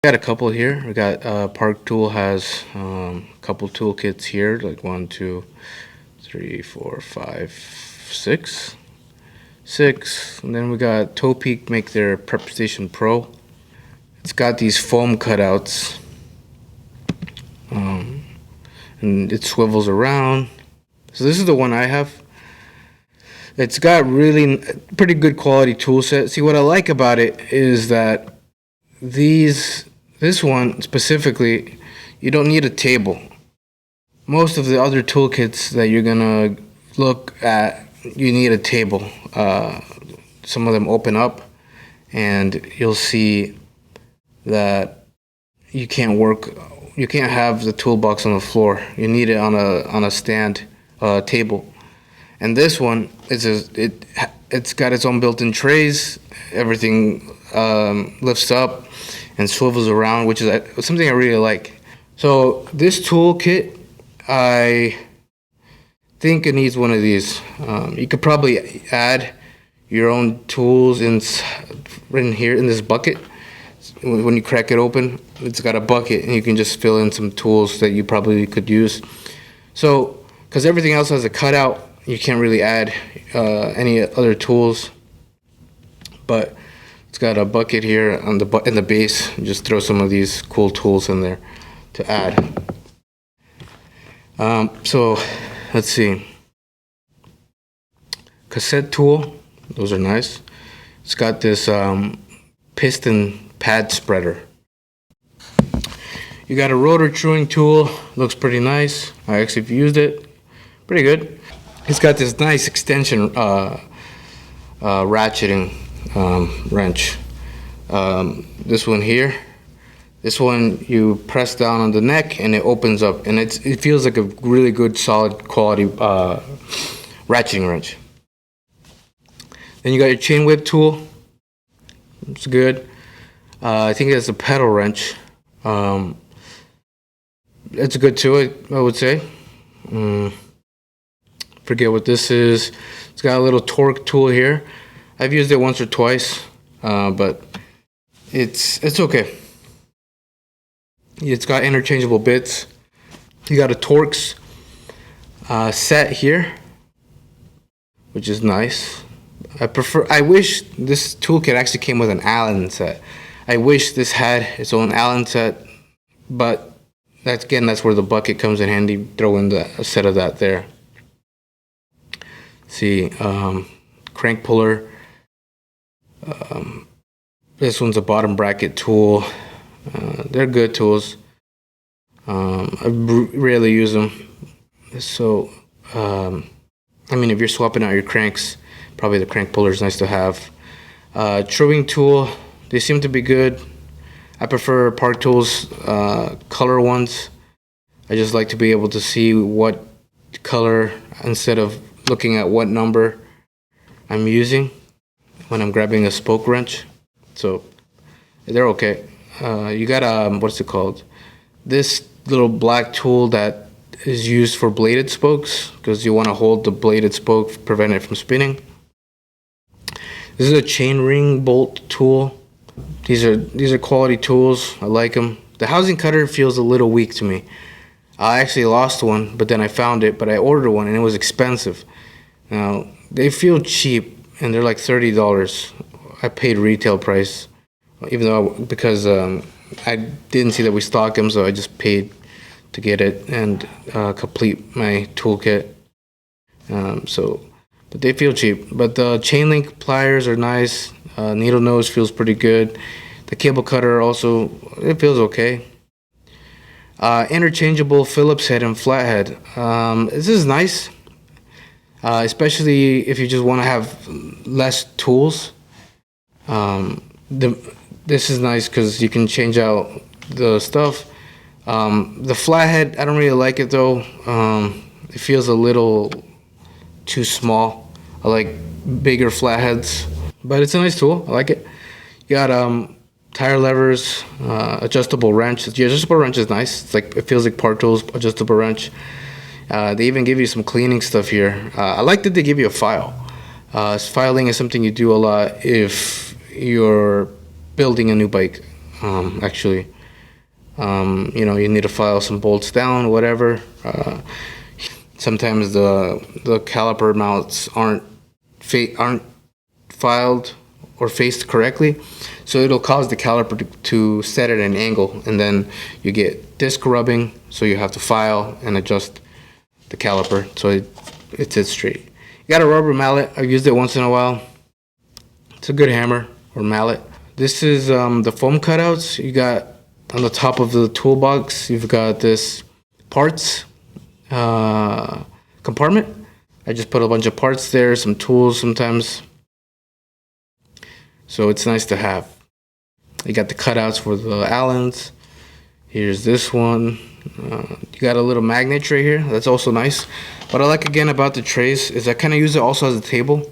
Got a couple here. We got Park Tool has a couple toolkits here, like 1, 2, 3, 4, 5, 6. And then we got Topeak make their Prepstation Pro. It's got these foam cutouts, and it swivels around. So this is the one I have. It's got really pretty good quality tool set. See, what I like about it is that this one specifically, you don't need a table. Most of the other toolkits that you're gonna look at, you need a table. Some of them open up, and you'll see that you can't have the toolbox on the floor. You need it on a stand table. And this one it's got its own built-in trays. Everything lifts up and swivels around, which is something I really like. So this toolkit, I think it needs one of these. You could probably add your own tools in here in this bucket. When you crack it open, it's got a bucket, and you can just fill in some tools that you probably could use. So, because everything else has a cutout, you can't really add any other tools. But it's got a bucket here in the base. You just throw some of these cool tools in there to add. So let's see. Cassette tool, those are nice. It's got this piston pad spreader. You got a rotor truing tool, looks pretty nice. I actually used it, pretty good. It's got this nice extension ratcheting wrench. This one here, you press down on the neck and it opens up, and it feels like a really good solid quality ratcheting wrench. Then you got your chain whip tool. It's good. I think it's a pedal wrench. It's good too, I would say. Forget what this is. It's got a little torque tool here. I've used it once or twice, but it's okay. It's got interchangeable bits. You got a Torx set here, which is nice. I wish this toolkit actually came with an Allen set. I wish this had its own Allen set, but that's where the bucket comes in handy. Throw in a set of that there. See, crank puller. This one's a bottom bracket tool. They're good tools. I rarely use them. So, if you're swapping out your cranks, probably the crank puller is nice to have. Truing tool, they seem to be good. I prefer Park Tools color ones. I just like to be able to see what color instead of looking at what number I'm using when I'm grabbing a spoke wrench. So they're okay. You got what's it called? This little black tool that is used for bladed spokes, because you want to hold the bladed spoke, prevent it from spinning. This is a chain ring bolt tool. These are quality tools. I like them. The housing cutter feels a little weak to me. I actually lost one, but then I found it, but I ordered one and it was expensive. Now, they feel cheap and they're like $30. I paid retail price, because I didn't see that we stock them, so I just paid to get it and complete my toolkit. But they feel cheap. But the chain link pliers are nice. Needle nose feels pretty good. The cable cutter also, it feels okay. Interchangeable Phillips head and flathead. This is nice, especially if you just want to have less tools. This is nice because you can change out the stuff. The flathead, I don't really like it though. It feels a little too small. I like bigger flatheads, but it's a nice tool. I like it. You got tire levers, adjustable wrench. The adjustable wrench is nice. It feels like Park Tools adjustable wrench. They even give you some cleaning stuff here. I like that they give you a file. Filing is something you do a lot if you're building a new bike. actually. You know, you need to file some bolts down, whatever. Sometimes the caliper mounts aren't filed or faced correctly, so it'll cause the caliper to set at an angle, and then you get disc rubbing, so you have to file and adjust the caliper so it sits straight. You got a rubber mallet. I've used it once in a while. It's a good hammer or mallet. This is the foam cutouts. You got on the top of the toolbox, you've got this parts compartment. I just put a bunch of parts there, some tools sometimes. So it's nice to have. You got the cutouts for the Allens. Here's this one. You got a little magnet tray here. That's also nice. What I like again about the trays is I kind of use it also as a table.